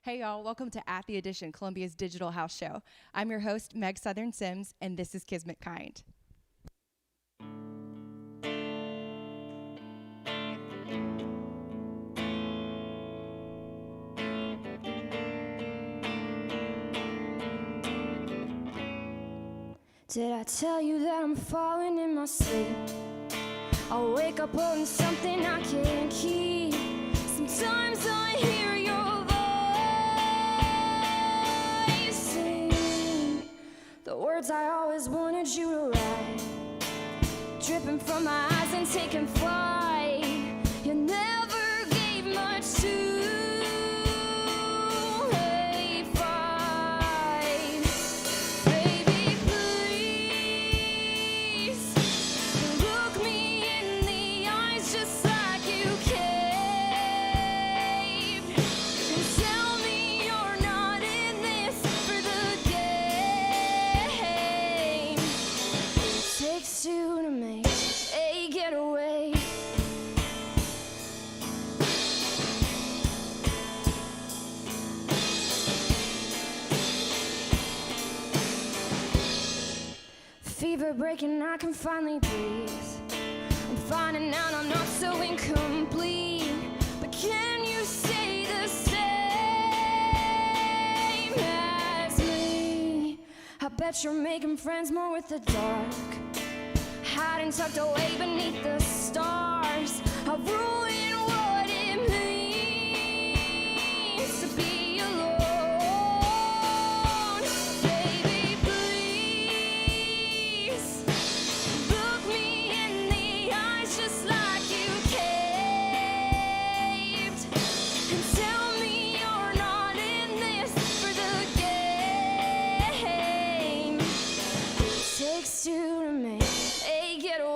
Hey y'all, welcome to At the Edition, Columbia's digital house show. I'm your host, Meg Southern Sims, and this is Kismet Kind. Did I tell you that I'm falling in my sleep? I'll wake up holding something I can't keep. Sometimes I hear your voice sing the words I always wanted you to write, dripping from my eyes and taking flight. You never gave much to to make a getaway. Fever breaking, I can finally breathe. I'm finding out I'm not so incomplete. But can you say the same as me? I bet you're making friends more with the dark, hiding tucked away beneath the stars. I'll ruin what it means to be alone. Baby, please look me in the eyes just like you caved, and tell me you're not in this for the game. It takes two to make a getaway.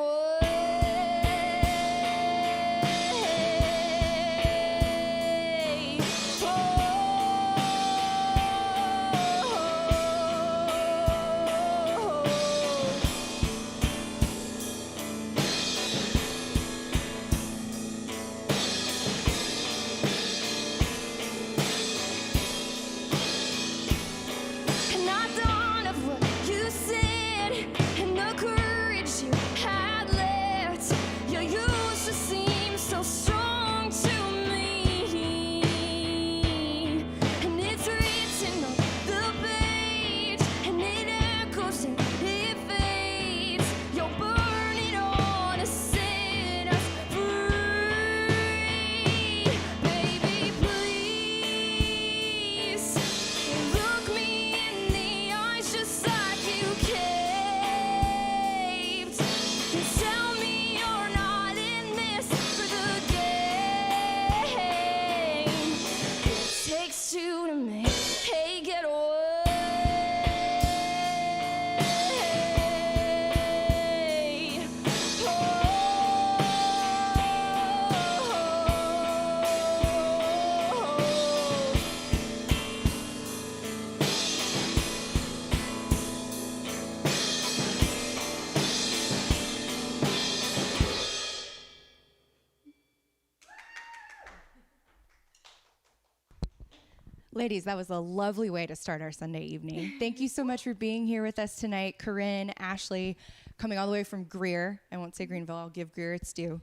Ladies, that was a lovely way to start our Sunday evening. Thank you so much for being here with us tonight. Corinne, Ashley, coming all the way from Greer. I won't say Greenville, I'll give Greer its due.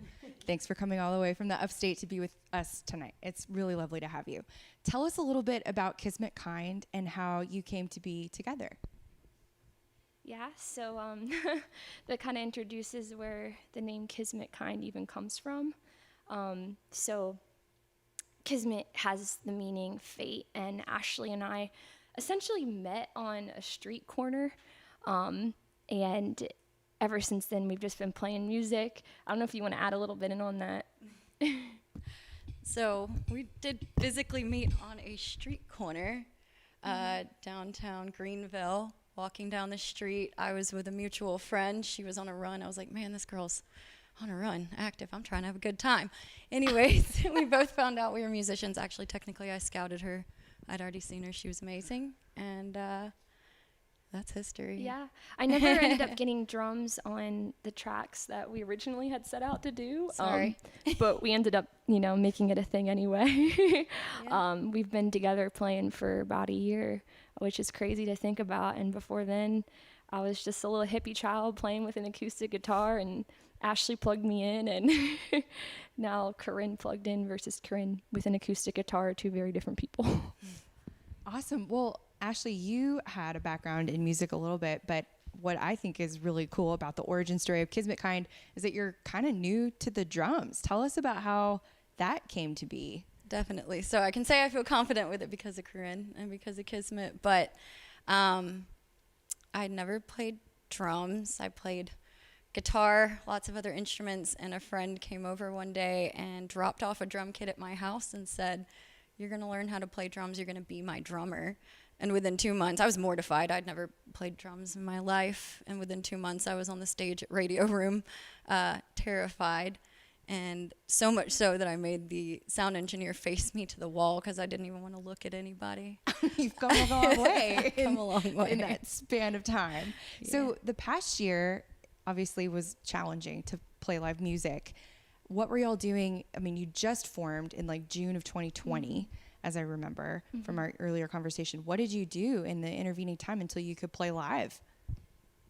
Thanks for coming all the way from the upstate to be with us tonight. It's really lovely to have you. Tell us a little bit about Kismet Kind and how you came to be together. Yeah, so that kind of introduces where the name Kismet Kind even comes from. So Kismet has the meaning fate, and Ashley and I essentially met on a street corner, and ever since then we've just been playing music. I don't know if you want to add a little bit in on that. So we did physically meet on a street corner, downtown Greenville, walking down the street. I was with a mutual friend. She was on a run. I was like, man, this girl's on a run, active. I'm trying to have a good time. Anyways, we both found out we were musicians. Actually, technically, I scouted her. I'd already seen her. She was amazing. And that's history. Yeah, I never ended up getting drums on the tracks that we originally had set out to do. Sorry. But we ended up, making it a thing anyway. Yeah. We've been together playing for about a year, which is crazy to think about. And before then, I was just a little hippie child playing with an acoustic guitar, and Ashley plugged me in, and now Corinne plugged in versus Corinne with an acoustic guitar are two very different people. Awesome. Well, Ashley, you had a background in music a little bit, but what I think is really cool about the origin story of Kismet Kind is that you're kind of new to the drums. Tell us about how that came to be. Definitely. So I can say I feel confident with it because of Corinne and because of Kismet, but I'd never played drums. I played guitar, lots of other instruments, and a friend came over one day and dropped off a drum kit at my house and said, you're going to learn how to play drums, you're going to be my drummer. And within 2 months, I was mortified. I'd never played drums in my life. And within 2 months, I was on the stage at Radio Room, terrified. And so much so that I made the sound engineer face me to the wall because I didn't even want to look at anybody. You've come a long way. Come a long way. In that span of time. Yeah. So the past year obviously was challenging to play live music. What were y'all doing? I mean, you just formed in like June of 2020, as I remember from our earlier conversation. What did you do in the intervening time until you could play live?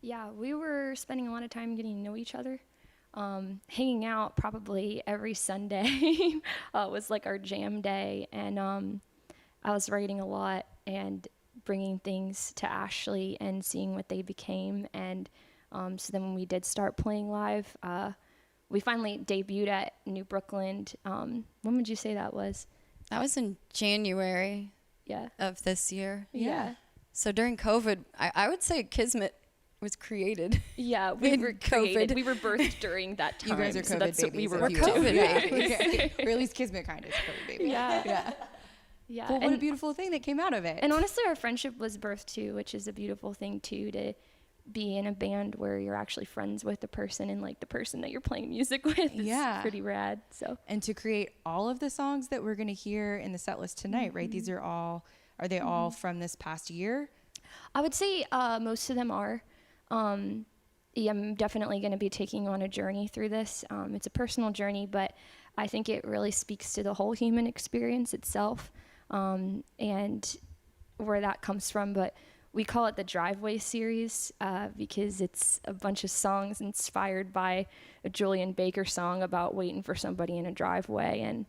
Yeah, we were spending a lot of time getting to know each other. Hanging out probably every Sunday was like our jam day. And I was writing a lot and bringing things to Ashley and seeing what they became. And so then when we did start playing live, we finally debuted at New Brooklyn. When would you say that was? That was in January Yeah. of this year. Yeah. So during COVID, I would say Kismet was created. Yeah, we In were COVID. created. We were birthed during that time. You guys are so COVID that's what babies. we if were you We're will. COVID babies. Okay. Or at least Kismet Kind is COVID baby. Yeah. Yeah. Yeah. Well, what a beautiful thing that came out of it. And honestly, our friendship was birthed too, which is a beautiful thing too, to be in a band where you're actually friends with the person and like the person that you're playing music with is pretty rad. So And to create all of the songs that we're going to hear in the set list tonight, right? These are all all from this past year? I would say most of them are. Yeah, I'm definitely going to be taking on a journey through this. It's a personal journey, but I think it really speaks to the whole human experience itself and where that comes from. But we call it the Driveway series because it's a bunch of songs inspired by a Julian Baker song about waiting for somebody in a driveway. And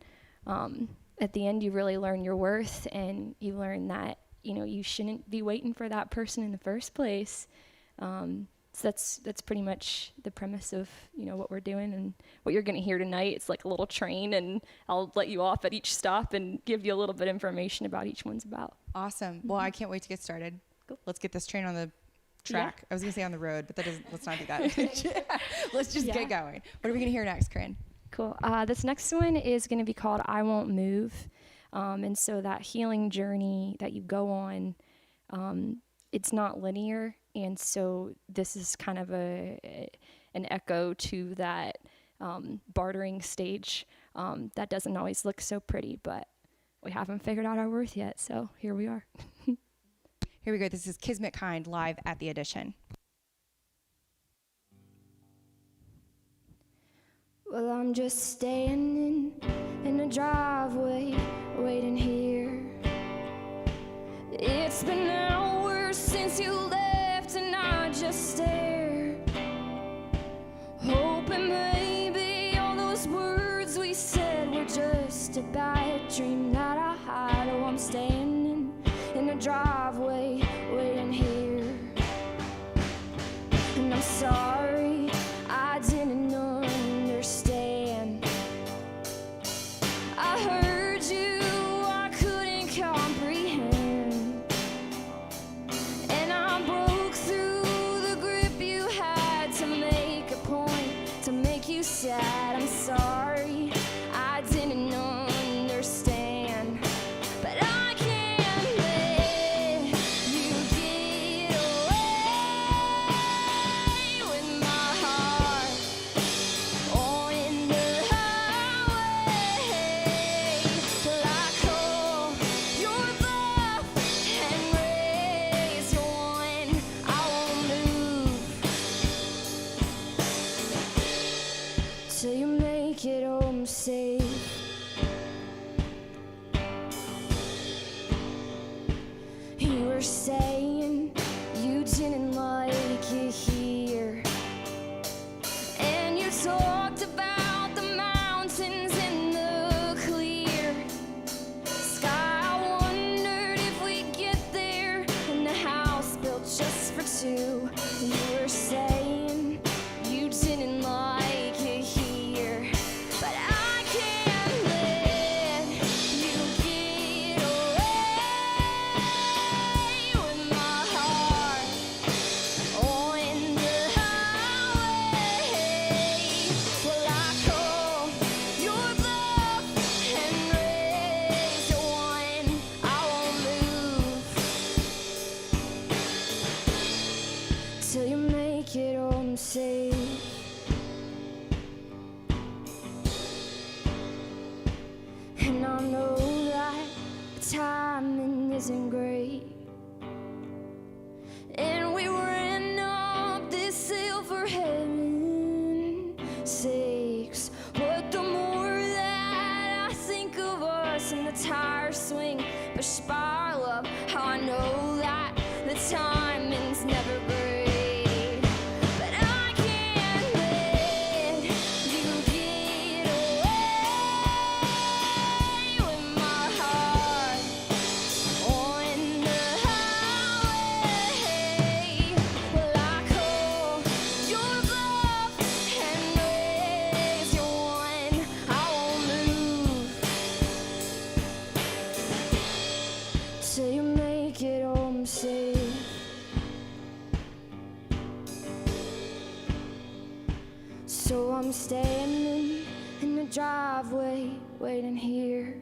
at the end, you really learn your worth, and you learn that, you shouldn't be waiting for that person in the first place. So that's pretty much the premise of, what we're doing and what you're going to hear tonight. It's like a little train, and I'll let you off at each stop and give you a little bit of information about each one's about. Awesome. Well, I can't wait to get started. Cool. Let's get this train on the track. I was going to say on the road, but let's not do that. Let's just get going. What are we going to hear next, Corinne? Cool. This next one is going to be called I Won't Move. And so that healing journey that you go on, it's not linear. And so this is kind of an echo to that bartering stage that doesn't always look so pretty, but we haven't figured out our worth yet. So here we are. Here we go. This is Kismet Kind live at the Edition. Well, I'm just staying in the driveway, waiting here. It's been hours since you left, and I just stare, hoping maybe all those words we said were just a bad dream that I had. Oh, I'm standing in the driveway, waiting here, and I'm sorry I didn't understand. I heard you, I couldn't comprehend, and I broke through the grip you had to make a point, to make you sad. I'm sorry I didn't understand, but I can't let you get away with my heart on the highway. Till I call your bluff and raise your one, I won't move till you make it home safe. You were saying you didn't like it here, and you talked about the mountains in the clear sky. I wondered if we'd get there in the house built just for two. And you were saying you didn't like it here, but I can't let you get away with my heart on the highway. Well, I call your bluff and raise your one, I won't move till you make it home safe. And I know that timing isn't great, and we ran up this hill for heaven's sakes. But the more that I think of us and the tires swing, push spiral up, how I know that the timing's never great. But I can't let you get away with my heart on the highway. Well, I call your bluff and raise your one, I won't move till you make it home safe. So I'm standing in the driveway, waiting here.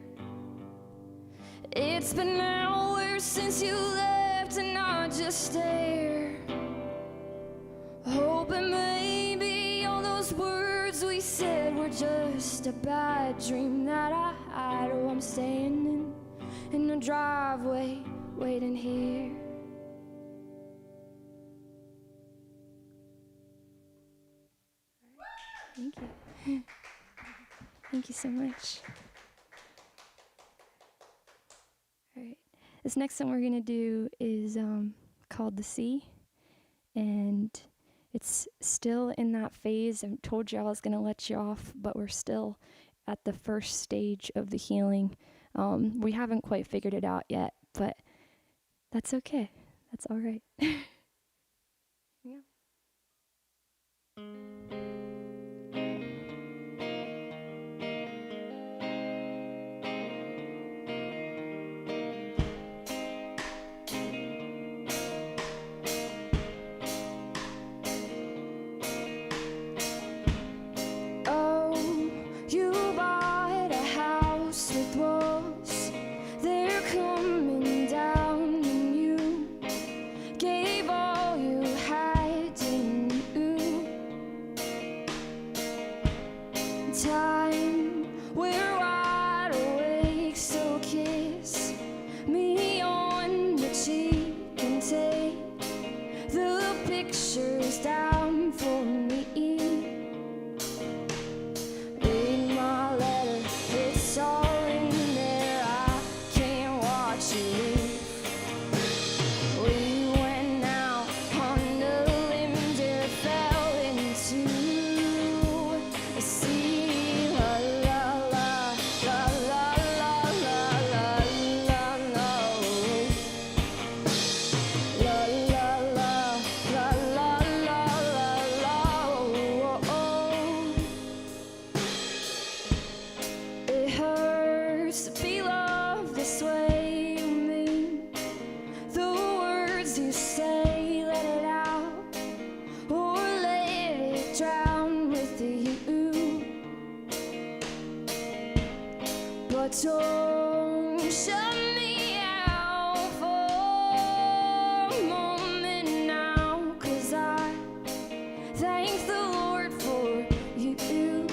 It's been hours since you left, and I just stare, hoping maybe all those words we said were just a bad dream that I had. Oh, I'm standing in the driveway, waiting here. Thank you. Thank you so much. All right. This next song we're going to do is called The Sea. And it's still in that phase. I told you I was going to let you off, but we're still at the first stage of the healing. We haven't quite figured it out yet, but that's okay. That's all right. Yeah. Oh, you bought a house with walls. They're coming down, and you gave all you had, didn't you? Time, we're wide awake, so kiss me on the cheek and take the pictures down for me. Read my letter, it's all in there. I can't watch you leave. but don't shut me out for a moment now, 'cause I thank the Lord for you.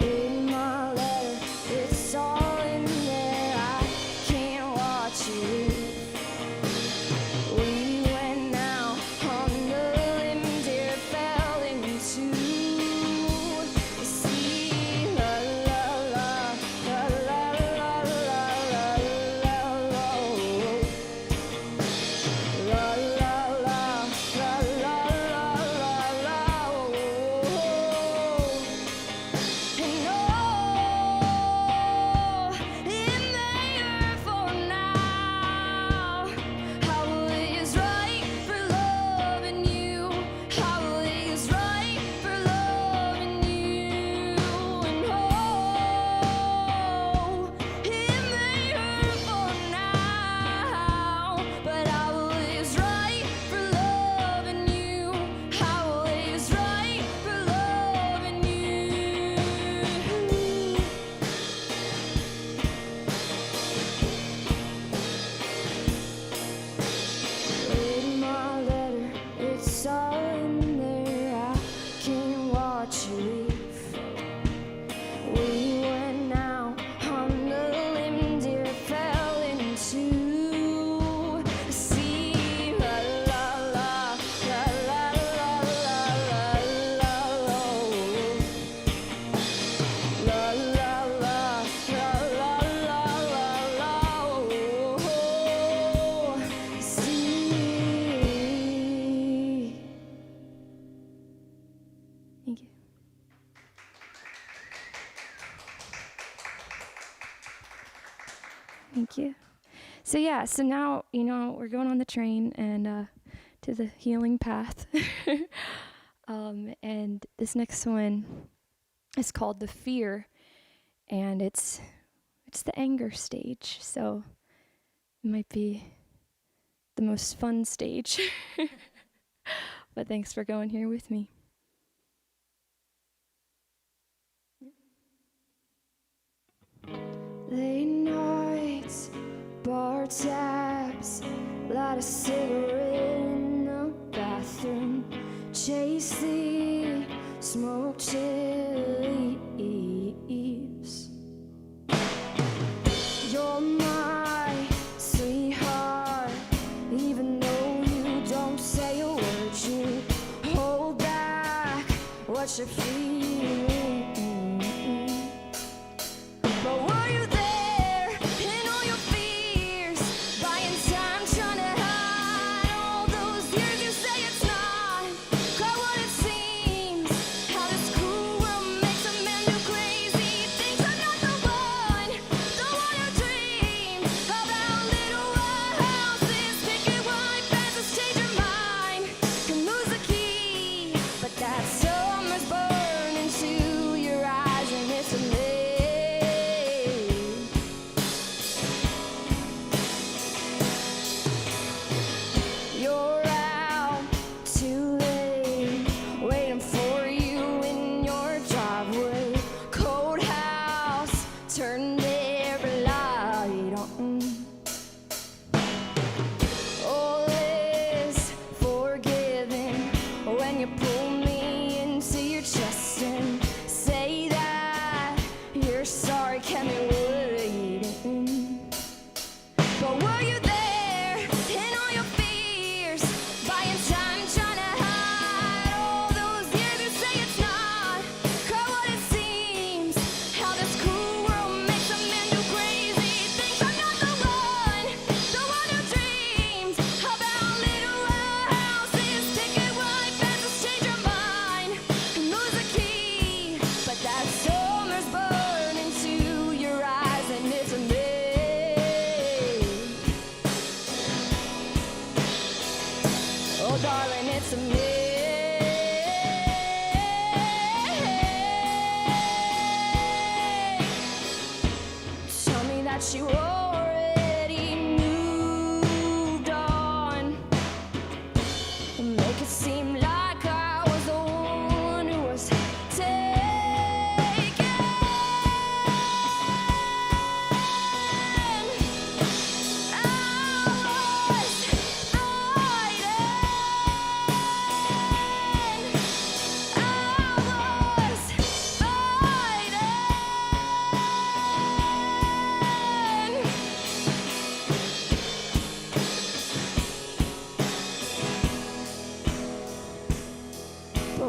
In my letter, it's all in there. I can't watch you leave. We went out on the limb, dear, fell into the sea. La la la, la la la la la la la. La la la, la la la la la. And it may hurt for now. How is right for loving you? How is right for loving you? And it may hurt for now, but how is right for loving you? How is right for loving you? In my letter, it's all in there. I can't watch you leave. We went out on the limb, dear, fell into the sea. La la la, la la la la la la. La la la, la la la la la. See. Thank you. Thank you. So yeah, so now, we're going on the train and to the healing path. And this next one is called The Fear, and it's the anger stage. So it might be the most fun stage. But thanks for going here with me. Late nights, bar tabs, light a cigarette in the bathroom, chase the smoke chilies. You're my sweetheart, even though you don't say a word. You hold back what you're feeling. But were you there in all your fears, buying time, trying to hide all those years? You say it's not quite what it seems, how this cruel world makes a man do crazy things. I'm not the one who dreams about little white houses, picket white fences, change your mind, can lose the key, but that summer's burned into your eyes and it's a myth. You're out too late, waiting for you in your driveway. Cold house, turn every light on. All is forgiven when you pull me into your chest and say that you're sorry, kept me waiting. But were you there in all your fears, buying time, trying to hide all those years? You say it's not quite what it seems, how this cruel world makes a man do crazy things. I'm not the one who dreams about little white houses, picket white fences, change your mind, lose the key, but that summer's burned into your eyes and it's a myth. Oh, darling, it's a myth. Tell me that you already moved on, make it seem like I was the one who was taken.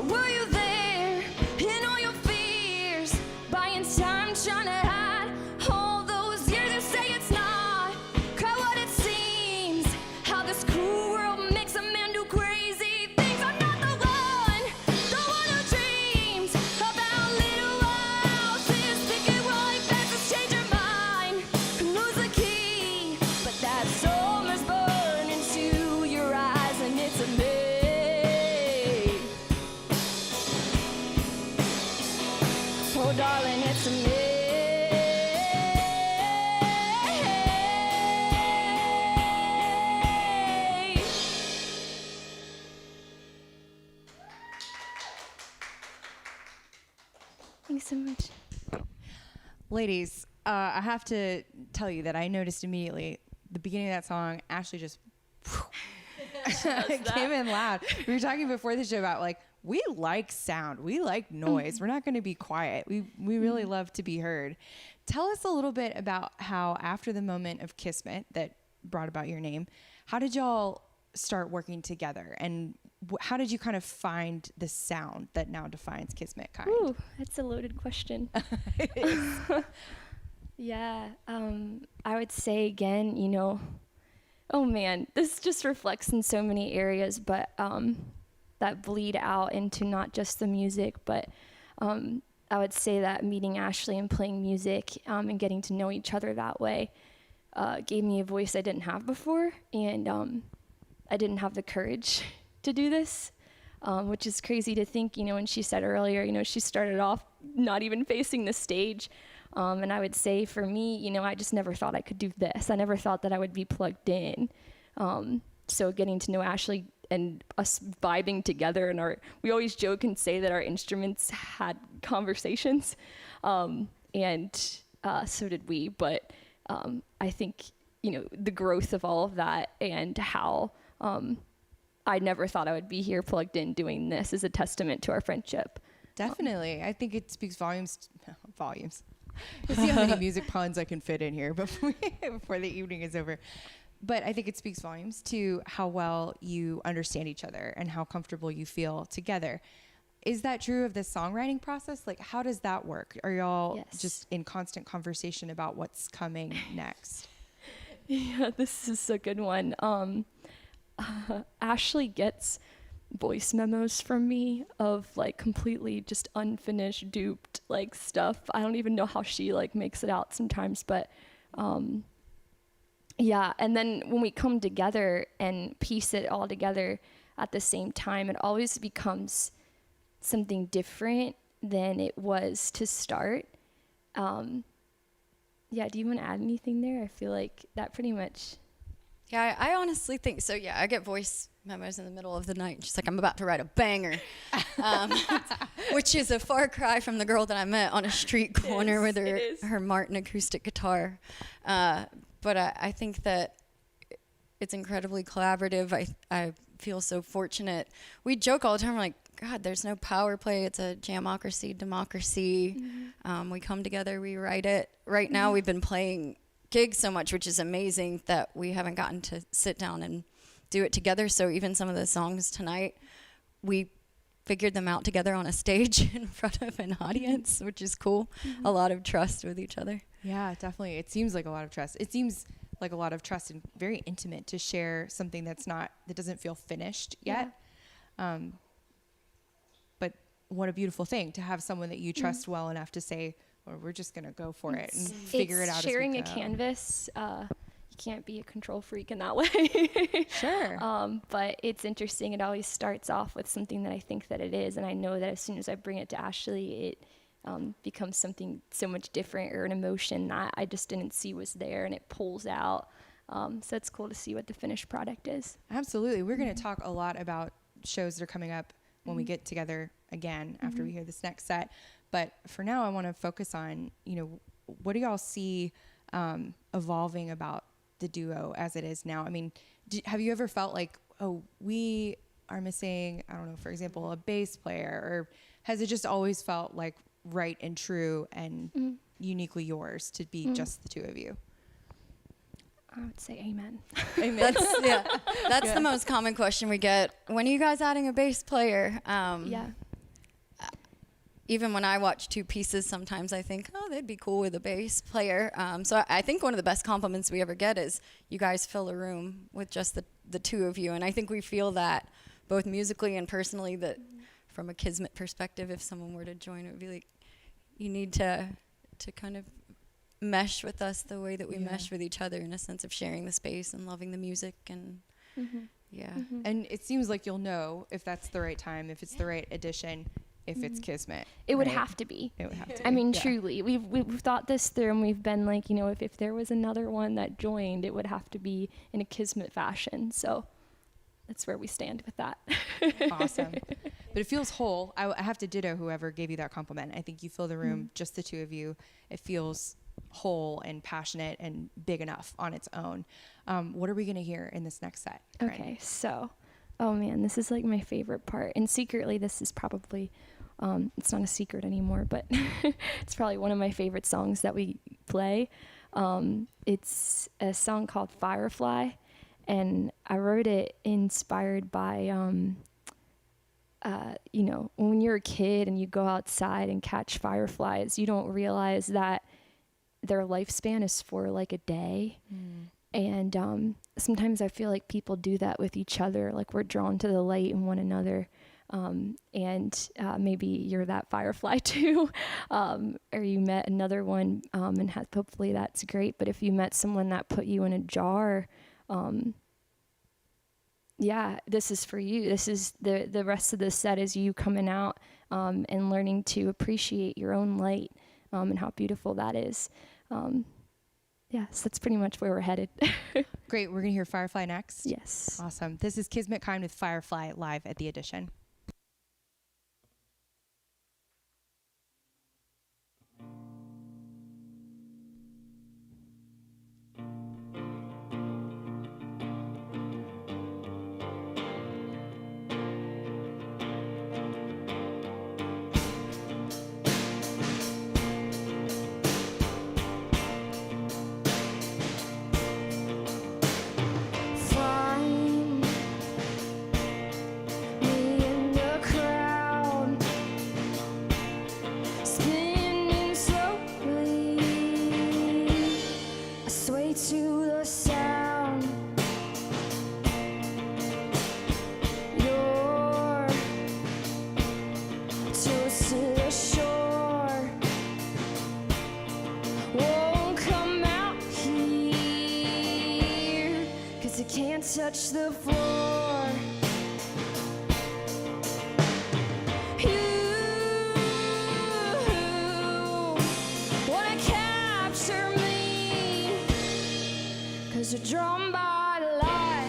were you there in all your fears, buying time, trying to hide all those years? You say it's not quite what it seems, how this cruel world makes a man do crazy things. I'm not the one who dreams about little houses, picking right fences, change your mind, lose the key, but that soul must burn into your eyes, and it's a me. Oh, darling, it's a me. Thanks so much. Ladies, I have to tell you that I noticed immediately the beginning of that song, Ashley just came in loud. We were talking before the show about like, we like sound, we like noise. We're not going to be quiet. We really love to be heard. Tell us a little bit about how after the moment of Kismet that brought about your name, how did y'all start working together, and how did you kind of find the sound that now defines Kismet Kind? Ooh, that's a loaded question. Yeah, I would say again, you know, oh man, this just reflects in so many areas, but that bleed out into not just the music, but I would say that meeting Ashley and playing music and getting to know each other that way gave me a voice I didn't have before, and I didn't have the courage to do this, which is crazy to think, you know, when she said earlier, you know, she started off not even facing the stage. And I would say for me, you know, I just never thought I could do this. I never thought that I would be plugged in. So getting to know Ashley and us vibing together, and we always joke and say that our instruments had conversations. And so did we. But I think, you know, the growth of all of that and how I never thought I would be here plugged in doing this is a testament to our friendship. Definitely. I think it speaks volumes. Let's see how many music puns I can fit in here before the evening is over. But I think it speaks volumes to how well you understand each other and how comfortable you feel together. Is that true of the songwriting process? Like, how does that work? Are y'all just in constant conversation about what's coming next? Yeah, this is a good one. Ashley gets voice memos from me of like completely just unfinished, duped like stuff. I don't even know how she like makes it out sometimes, but yeah. And then when we come together and piece it all together at the same time, it always becomes something different than it was to start. Yeah, do you want to add anything there? I feel like that pretty much. Yeah, I honestly think so. Yeah, I get voice memos in the middle of the night. She's like, I'm about to write a banger, which is a far cry from the girl that I met on a street corner with her Martin acoustic guitar. But I think that it's incredibly collaborative. I feel so fortunate. We joke all the time, we're like, God, there's no power play. It's a jamocracy, democracy. Mm-hmm. We come together, we write it. Right now we've been playing gigs so much, which is amazing, that we haven't gotten to sit down and do it together. So even some of the songs tonight, we figured them out together on a stage in front of an audience, which is cool. Mm-hmm. A lot of trust with each other. Yeah, definitely. It seems like a lot of trust. It seems like a lot of trust and very intimate to share something that doesn't feel finished yet. Yeah. But what a beautiful thing to have someone that you trust well enough to say, or we're just going to go for it and figure it out. Sharing a canvas, you can't be a control freak in that way. Sure. But it's interesting. It always starts off with something that I think that it is. And I know that as soon as I bring it to Ashley, it becomes something so much different, or an emotion that I just didn't see was there, and it pulls out. So it's cool to see what the finished product is. Absolutely. We're going to talk a lot about shows that are coming up when we get together again after we hear this next set. But for now, I want to focus on, what do y'all see evolving about the duo as it is now? I mean, have you ever felt like, oh, we are missing, I don't know, for example, a bass player? Or has it just always felt like right and true and uniquely yours to be just the two of you? I would say amen. Amen. That's the most common question we get. When are you guys adding a bass player? Yeah. even when I watch two pieces, sometimes I think, oh, they'd be cool with a bass player. So I think one of the best compliments we ever get is you guys fill a room with just the two of you. And I think we feel that both musically and personally, that from a Kismet perspective, if someone were to join, it would be like, you need to kind of mesh with us the way that we mesh with each other, in a sense of sharing the space and loving the music. And And it seems like you'll know if that's the right time, if it's the right addition, if it's Kismet. It would right? have to be. It would have to I be. mean, Yeah. truly, we've thought this through, and we've been like, you know, if there was another one that joined, it would have to be in a Kismet fashion. So that's where we stand with that. Awesome. But it feels whole. I have to ditto whoever gave you that compliment. I think you fill the room, just the two of you. It feels whole and passionate and big enough on its own. What are we going to hear in this next set? Corinne? Okay, so, oh man, this is like my favorite part. And secretly, this is probably, it's not a secret anymore, but it's probably one of my favorite songs that we play. It's a song called Firefly. And I wrote it inspired by, you know, when you're a kid and you go outside and catch fireflies, you don't realize that their lifespan is for like a day. And sometimes I feel like people do that with each other, like we're drawn to the light in one another. And maybe you're that firefly too, or you met another one, and hopefully that's great. But if you met someone that put you in a jar, yeah, this is for you. This is the rest of the set is you coming out, and learning to appreciate your own light, and how beautiful that is. Yeah, so that's pretty much where we're headed. Great. We're going to hear Firefly next. Yes. Awesome. This is Kismet Kind with Firefly live at the Edition. Find me in the crowd, spinning slowly. I sway to the sound. Your toes to the shore won't come out here, 'cause it can't touch the floor. You wanna capture me, 'cause you're drawn by the light.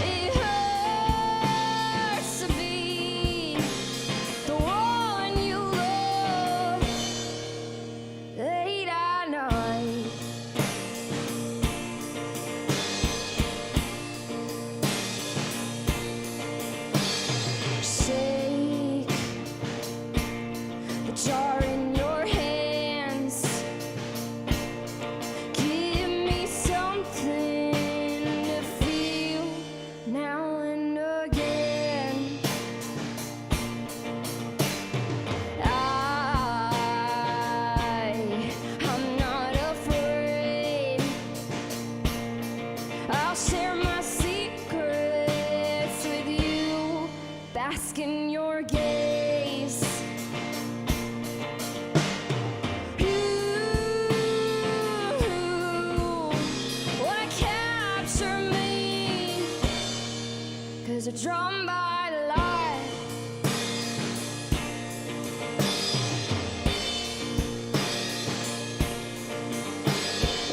It hurts to be the one you love late at night. Shake the jar in your hands. Give me something to feel now and again. I'm not afraid. I'll share my secrets with you. Bask in your gaze. You wanna capture me, 'cause you're drawn by the light.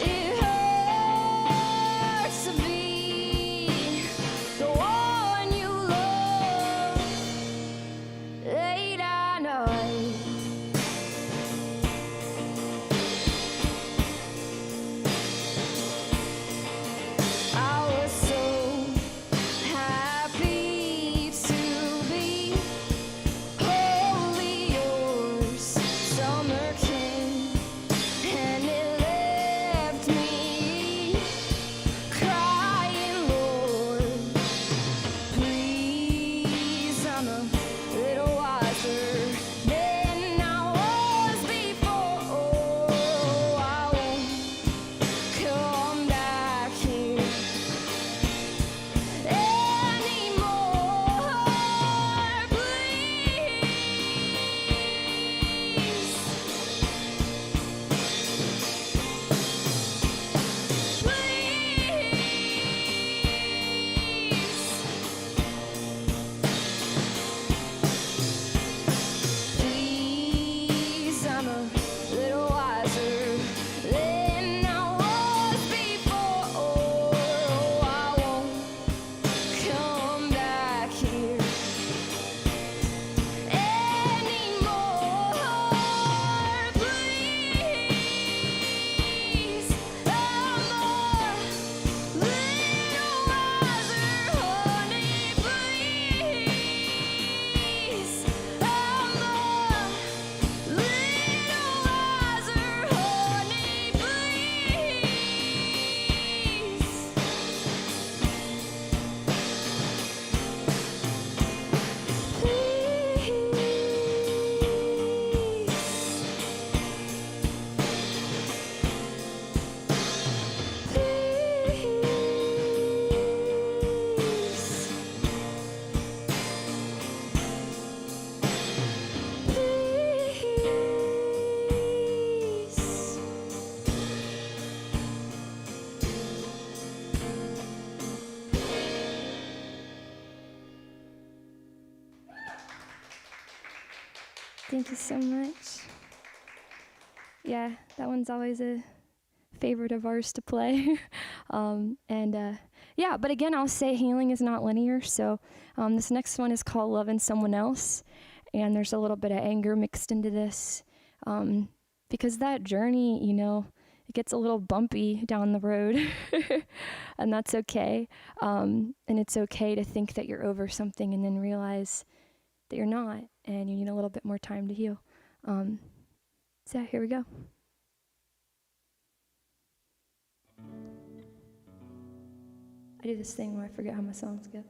It hurts to be the one you love late at night. I was so happy Thank you so much. Yeah, that one's always a favorite of ours to play. Yeah, but again, I'll say healing is not linear. So this next one is called Loving Someone Else. And there's a little bit of anger mixed into this. Because that journey, you know, it gets a little bumpy down the road. And that's okay. And it's okay to think that you're over something and then realize that you're not. And you need a little bit more time to heal. So yeah, here we go. I do this thing where I forget how my songs go.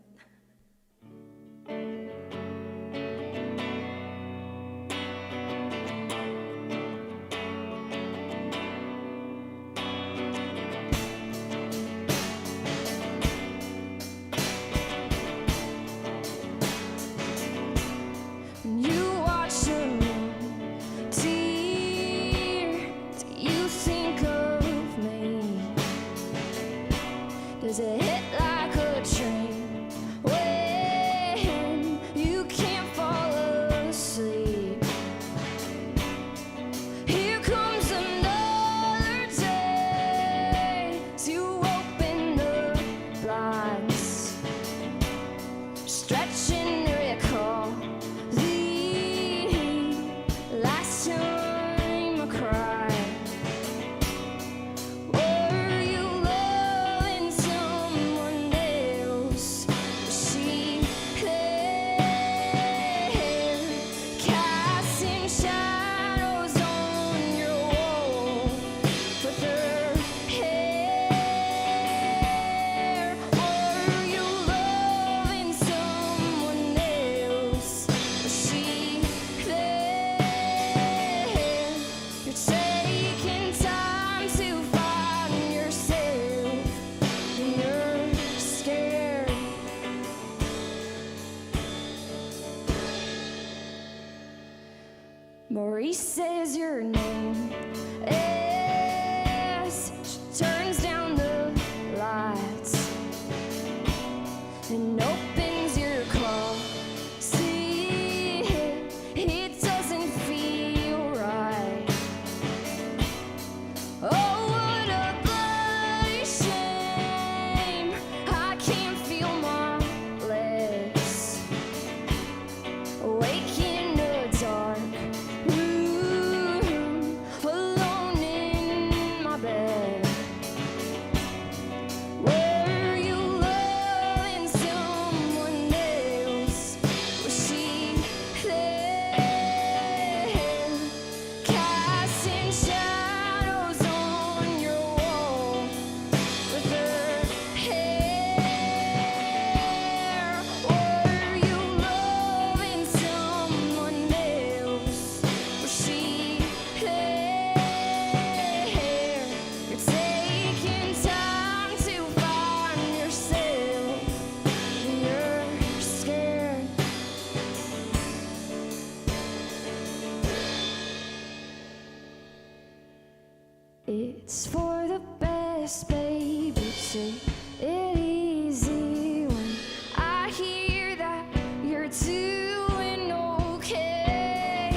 You watch a tear. Do you think of me? Does it hit like a train when you can't fall asleep? Here comes another day to open the blinds, stretching to recall the last time I cried. Were you loving someone else? Was she there, casting shadows on your wall with her hair? Were you loving someone else? Was she there? You're taking time to find yourself, and you're scared. Maurice says your name as she turns down the lights and opens your closet. It doesn't feel right. Oh, what a bloody shame. I can't feel my legs. Awake in the dark room, alone in my bed. Were you loving someone else? Was she there, casting shadows on your wall with her hair? Were you loving someone else? Was she there? You're taking time to find yourself, and you're scared. It's for the best, baby. Take it easy when I hear that you're doing okay.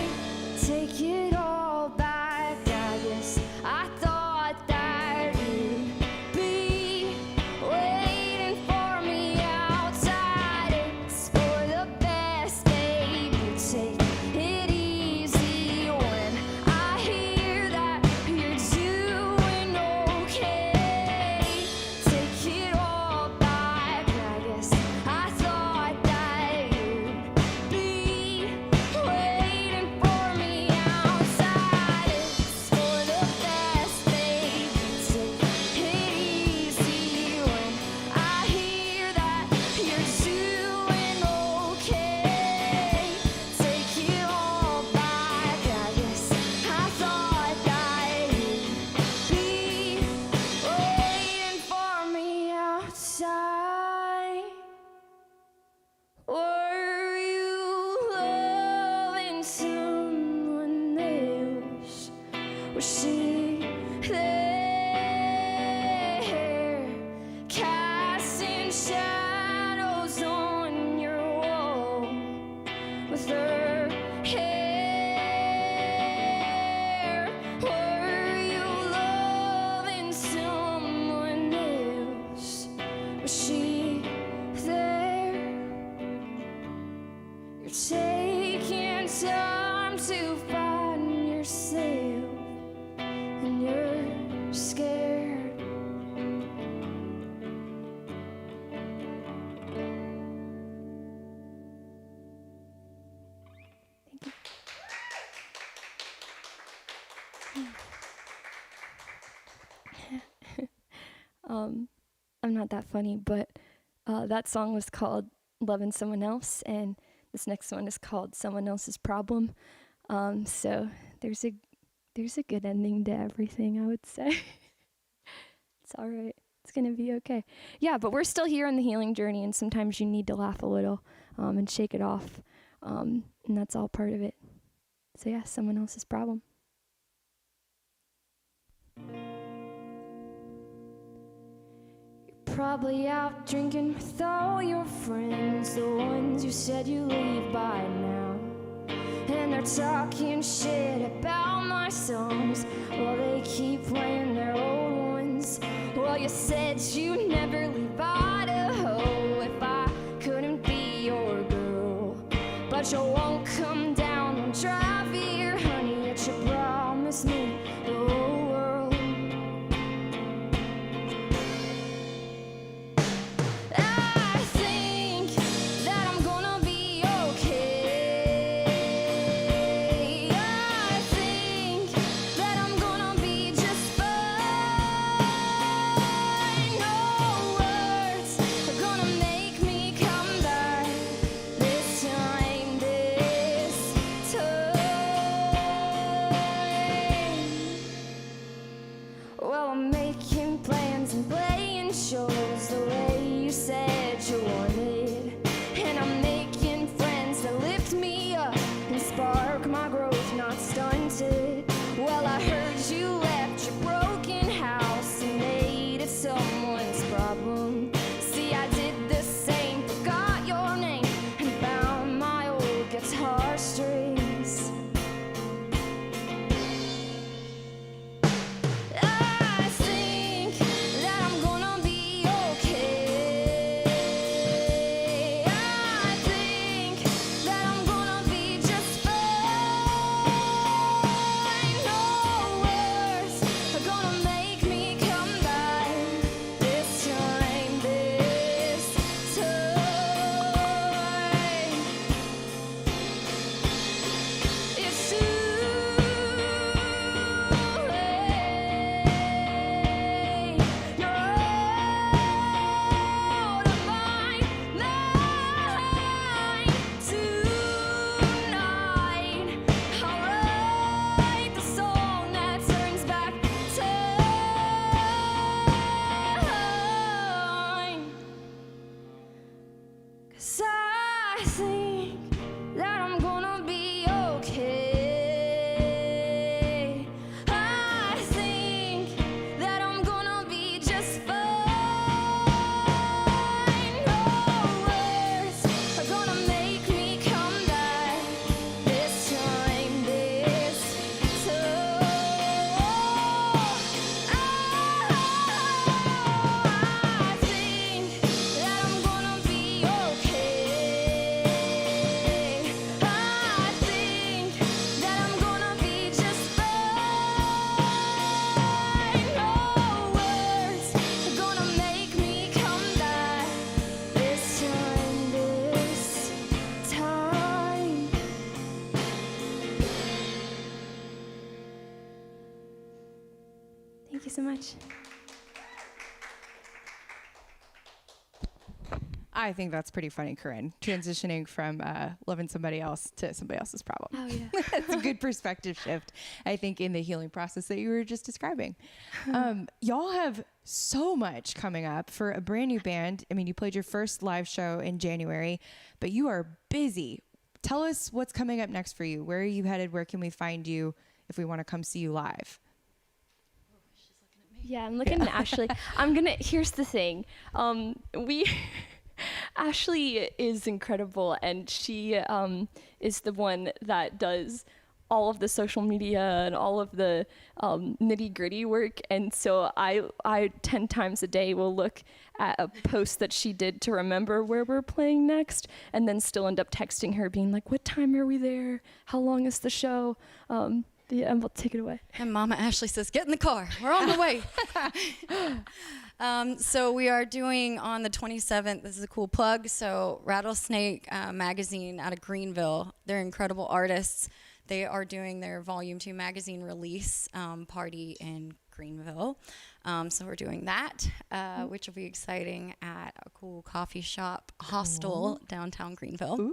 Take it all back, I guess. I thought that you'd be waiting for me outside. It's for the best, baby. Take it easy when I hear that you're doing okay. Take it all scared. I'm not that funny, but that song was called Loving Someone Else, and this next one is called Someone Else's Problem. So there's a good ending to everything, I would say. It's all right. It's going to be okay. Yeah, but we're still here on the healing journey, and sometimes you need to laugh a little and shake it off, and that's all part of it. So yeah, someone else's problem. Probably out drinking with all your friends, the ones you said you leave by now. And they're talking shit about my songs while they keep playing their old ones. Well, you said you never leave Idaho if I couldn't be your girl. But you won't come down on drive here, honey, yet you promised me the whole world. I think that I'm gonna be okay. I think that I'm gonna be just fine. No words are gonna make me come back this time, this time. Well, I'm making plans and playing shows the way you said you wanted. And I'm making friends that lift me up and spark my growth, not stunted. Well, I heard you left your broken house and made it someone's problem. See, I did the same, forgot your name, and found my old guitar strings. I think that I'm gonna be okay. I think that I'm gonna be just fine. No words are gonna make me come back this time, this time. It's too late. You're out of my mind tonight. I'll write the song that turns back time. 'Cause I think that I'm gonna be okay. I think that I'm gonna be just fine. No words are gonna make me come back this time, this time. I think that I'm gonna be okay. I think that I'm gonna be just fine. No words are gonna make me come back this time, this time. Thank you so much. I think that's pretty funny, Corinne, transitioning from loving somebody else to somebody else's problem. Oh, yeah. That's a good perspective shift, I think, in the healing process that you were just describing. Y'all have so much coming up for a brand new band. I mean, you played your first live show in January, but you are busy. Tell us what's coming up next for you. Where are you headed? Where can we find you if we want to come see you live? Yeah, I'm looking at Ashley. Here's the thing. Ashley is incredible, and she is the one that does all of the social media and all of the nitty gritty work. And so I 10 times a day will look at a post that she did to remember where we're playing next, and then still end up texting her being like, what time are we there? How long is the show? Yeah, and we'll take it away. And Mama Ashley says, get in the car. We're on the way. So we are doing on the 27th, this is a cool plug, so Rattlesnake magazine out of Greenville. They're incredible artists. They are doing their Volume 2 magazine release party in Greenville. So we're doing that, which will be exciting at a cool coffee shop hostel downtown Greenville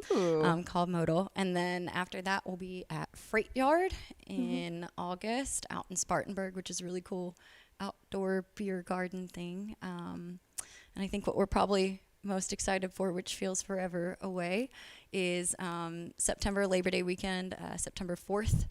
called Modal. And then after that, we'll be at Freight Yard in August out in Spartanburg, which is a really cool outdoor beer garden thing. And I think what we're probably most excited for, which feels forever away, is September Labor Day weekend, September 4th.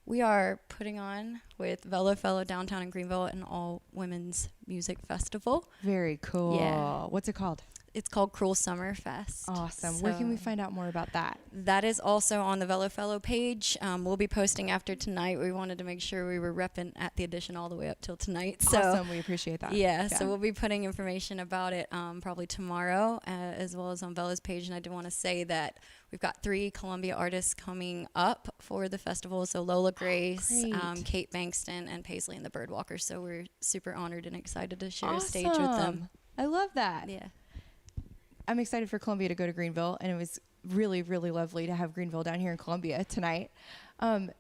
We are putting on with Velo Fellow downtown in Greenville an all-women's music festival. Very cool. Yeah. What's it called? It's called Cruel Summer Fest. Awesome. So Where can we find out more about that? that is also on the Velo Fellow page. We'll be posting after tonight. We wanted to make sure we were repping at the Edition all the way up till tonight. So Awesome. We appreciate that. yeah, so we'll be putting information about it probably tomorrow, as well as on Velo's page. And I do want to say that we've got 3 Columbia artists coming up for the festival. So Lola Grace, great. Kate Bankston, and Paisley and the Birdwalkers. So we're super honored and excited to share a stage with them. Awesome. I love that. Yeah. I'm excited for Columbia to go to Greenville, and it was really, really lovely to have Greenville down here in Columbia tonight.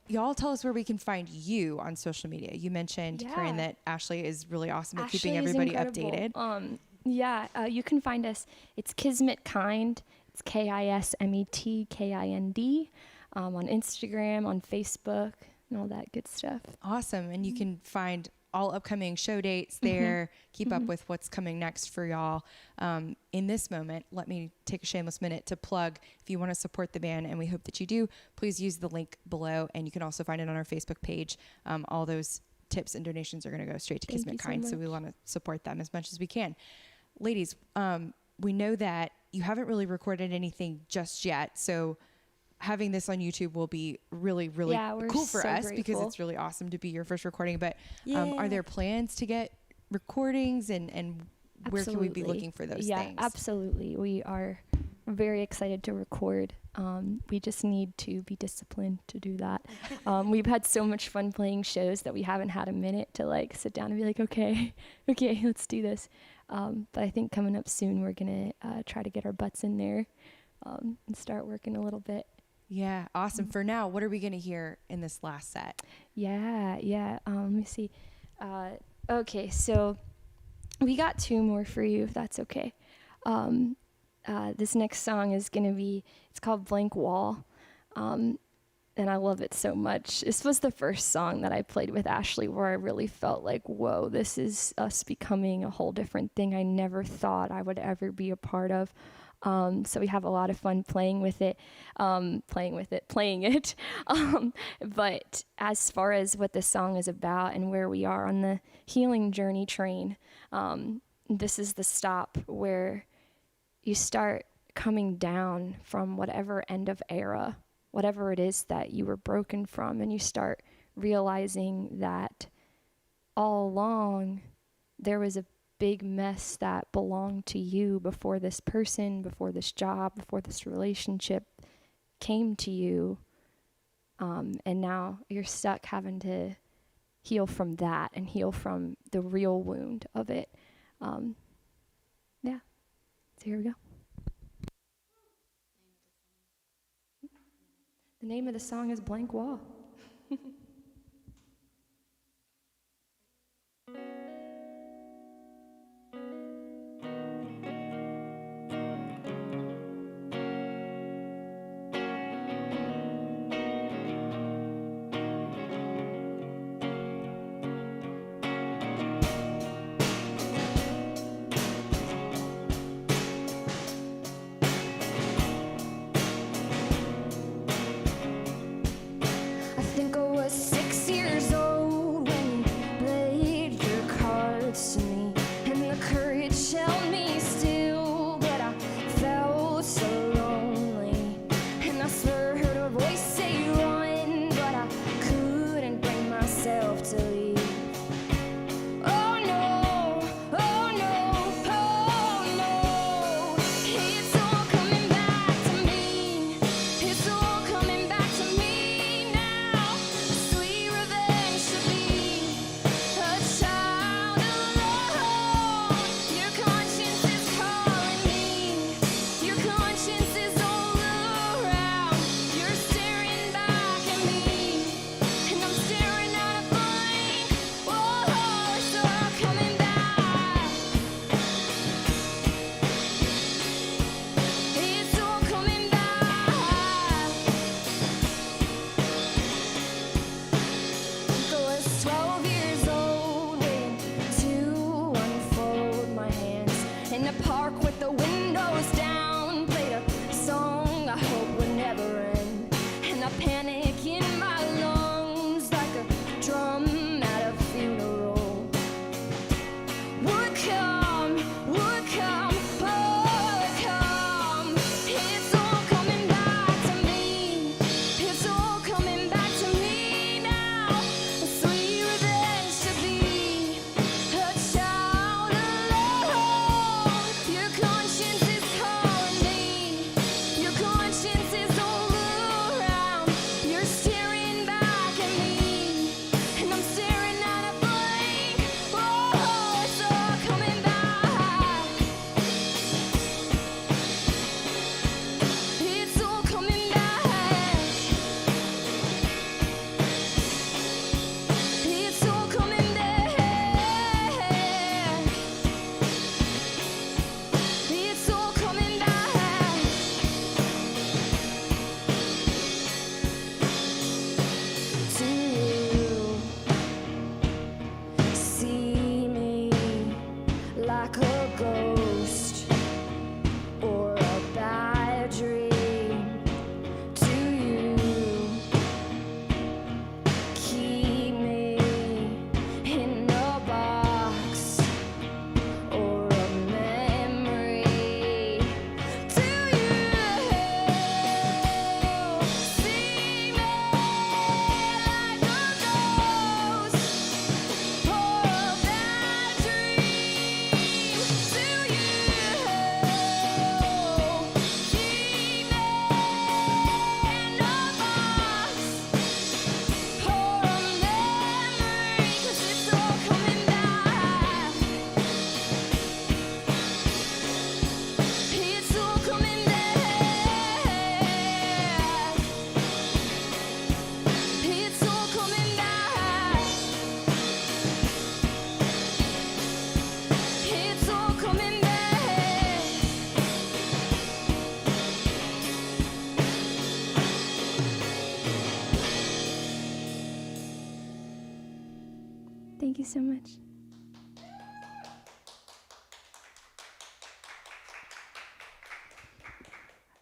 Y'all tell us where we can find you on social media. You mentioned, Corinne, that Ashley is really awesome at keeping Ashley is everybody incredible. updated. You can find us. It's Kismet Kind. It's KISMETKIND on Instagram, on Facebook, and all that good stuff. Awesome. And you can find all upcoming show dates there, keep up with what's coming next for y'all. In this moment, let me take a shameless minute to plug. If you want to support the band, and we hope that you do, please use the link below, and you can also find it on our Facebook page. All those tips and donations are going to go straight to Thank Kismet you so Kind, so we much. want to support them as much as we can. Ladies, we know that you haven't really recorded anything just yet, so having this on YouTube will be really, really we're cool for so us because grateful. it's really awesome to be your first recording. But are there plans to get recordings, and where can we be Absolutely. looking for those Yeah, things? absolutely. We are very excited to record. We just need to be disciplined to do that. We've had so much fun playing shows that we haven't had a minute to like sit down and be like, okay, let's do this. But I think coming up soon, we're going to try to get our butts in there and start working a little bit. Yeah, awesome. For now, what are we going to hear in this last set? Yeah. Let me see. Okay, so we got 2 more for you, if that's okay. This next song is going to be, it's called Blank Wall. And I love it so much. This was the first song that I played with Ashley where I really felt like, whoa, this is us becoming a whole different thing I never thought I would ever be a part of. So we have a lot of fun playing it. But as far as what the song is about and where we are on the healing journey train, this is the stop where you start coming down from whatever end of era, whatever it is that you were broken from, and you start realizing that all along there was a big mess that belonged to you before this person, before this job, before this relationship came to you. And now you're stuck having to heal from that and heal from the real wound of it. Yeah. So here we go. The name of the song is Blank Wall.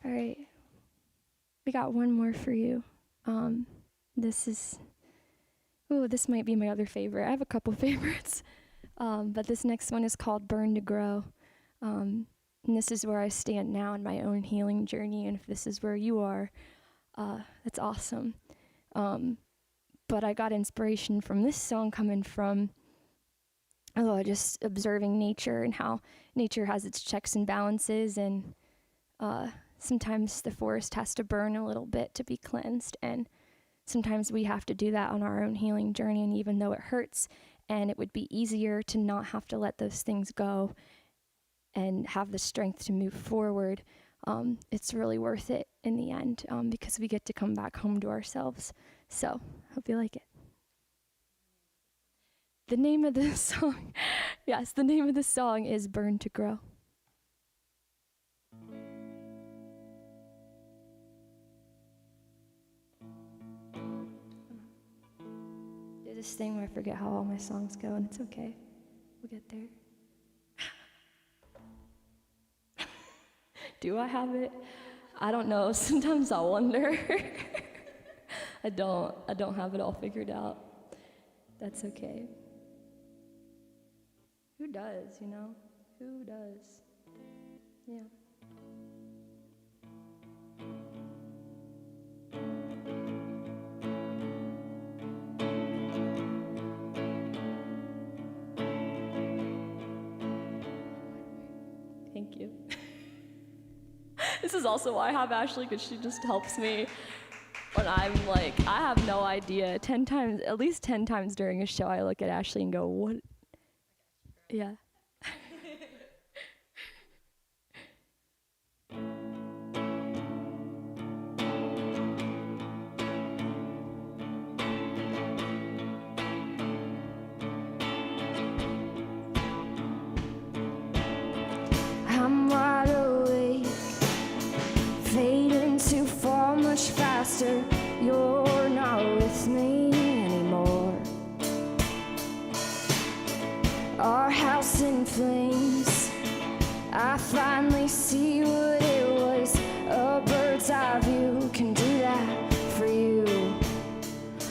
All right. We got one more for you. This might be my other favorite. I have a couple favorites. But this next one is called Burn to Grow. And this is where I stand now in my own healing journey. And if this is where you are, that's awesome. But I got inspiration from this song coming from just observing nature and how nature has its checks and balances. And sometimes the forest has to burn a little bit to be cleansed. And sometimes we have to do that on our own healing journey. And even though it hurts, and it would be easier to not have to let those things go and have the strength to move forward, it's really worth it in the end, because we get to come back home to ourselves. So, hope you like it. The name of the song, the name of the song is Burn to Grow. This thing where I forget how all my songs go, and it's okay. We'll get there. Do I have it? I don't know. Sometimes I wonder. I don't have it all figured out. That's okay. Who does, you know? Who does? Yeah. Thank you. This is also why I have Ashley, because she just helps me when I'm like, I have no idea. At least 10 times during a show, I look at Ashley and go, what? Yeah. I'm wide awake, fading too far, much faster. You're not with me anymore. Our house in flames, I finally see what it was. A bird's eye view can do that for you.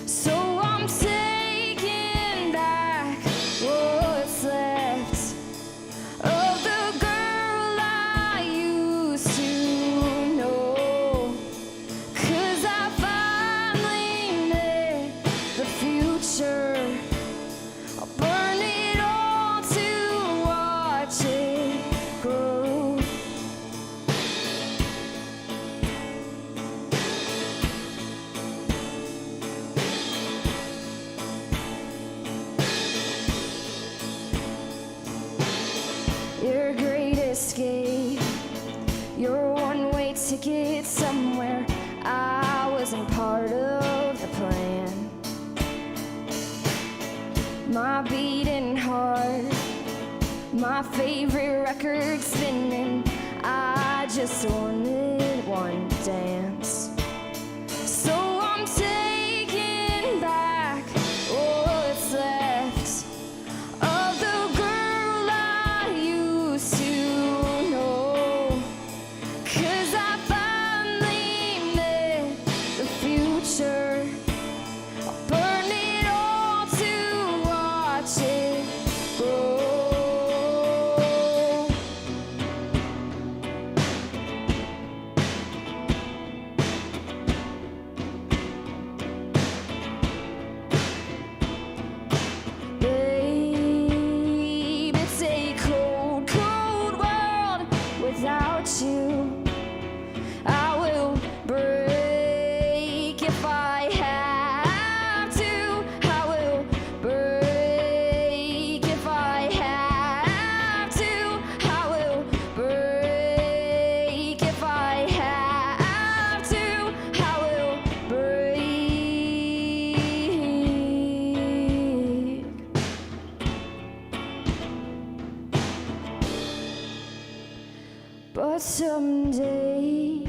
So I'm taking back what's left of the girl I used to know. 'Cause I finally met the future. I'll burn it all to watch it grow. Your great escape, your one-way ticket somewhere. I wasn't part of the plan. My beating heart, my favorite record spinning. I just wanted one dance. So I'm taking back what's left of the girl I used to know. 'Cause I finally met the future. I'll burn it all to watch it grow. Babe, it's a cold, cold world without you. I will break if I have to. I will break if I have to. I will break if I have to. I will break. But someday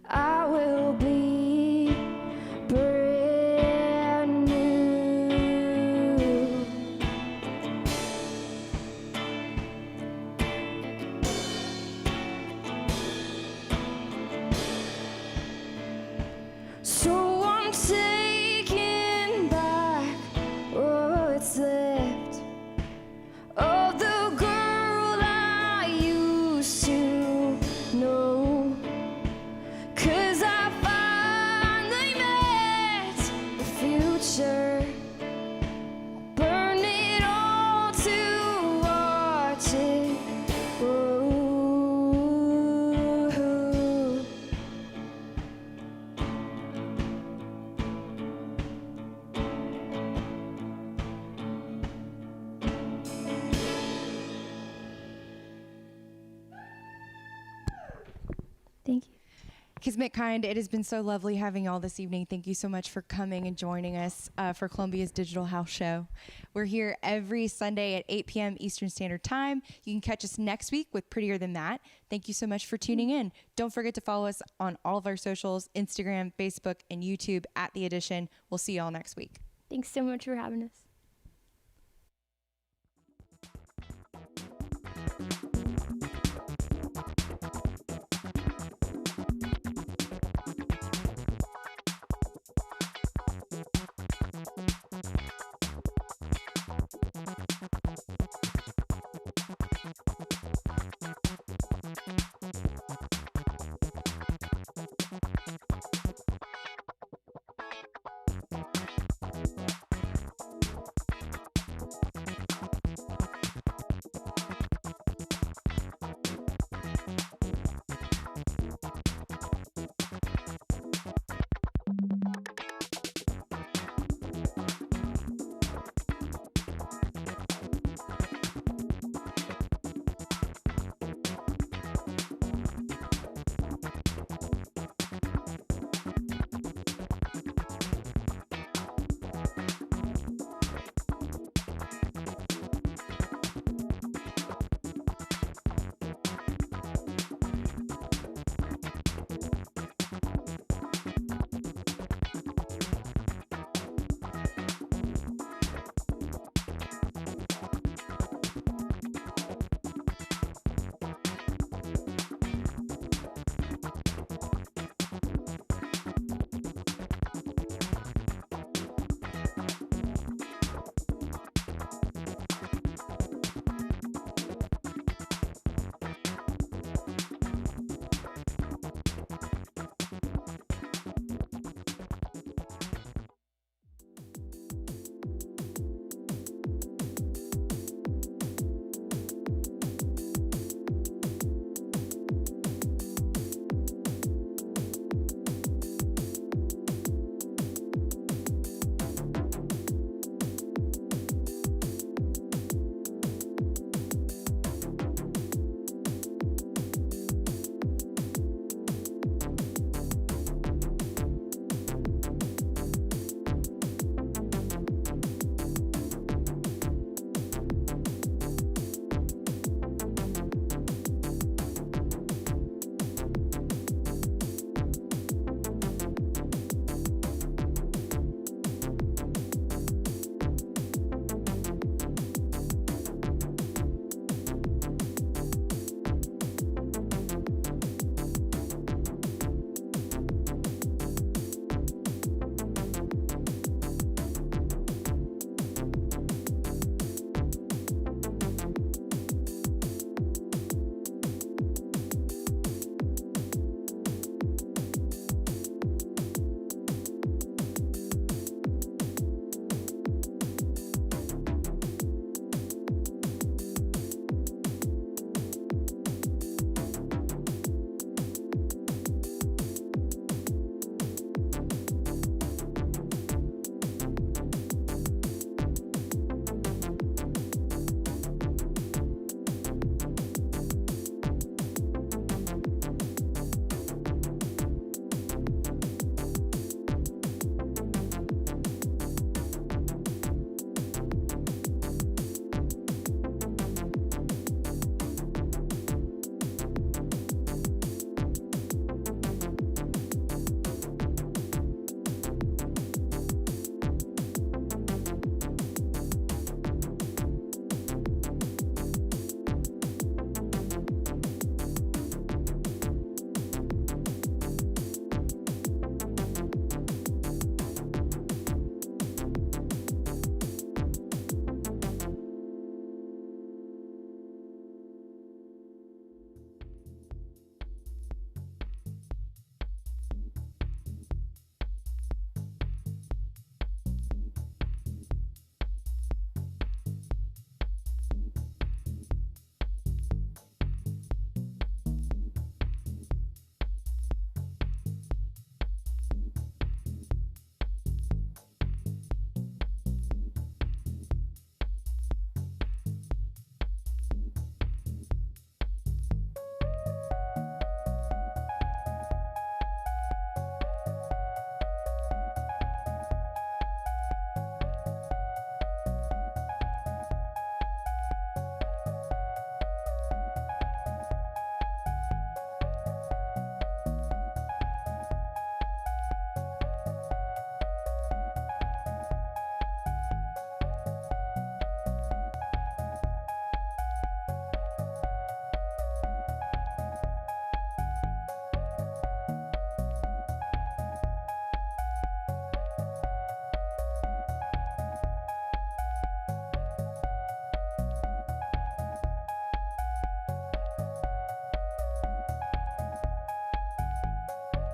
I will be brand new. Kismet Kind, it has been so lovely having y'all this evening. Thank you so much for coming and joining us for Columbia's Digital House Show. We're here every Sunday at 8 p.m. Eastern Standard Time. You can catch us next week with Prettier Than That. Thank you so much for tuning in. Don't forget to follow us on all of our socials, Instagram, Facebook, and YouTube at The Edition. We'll see y'all next week. Thanks so much for having us.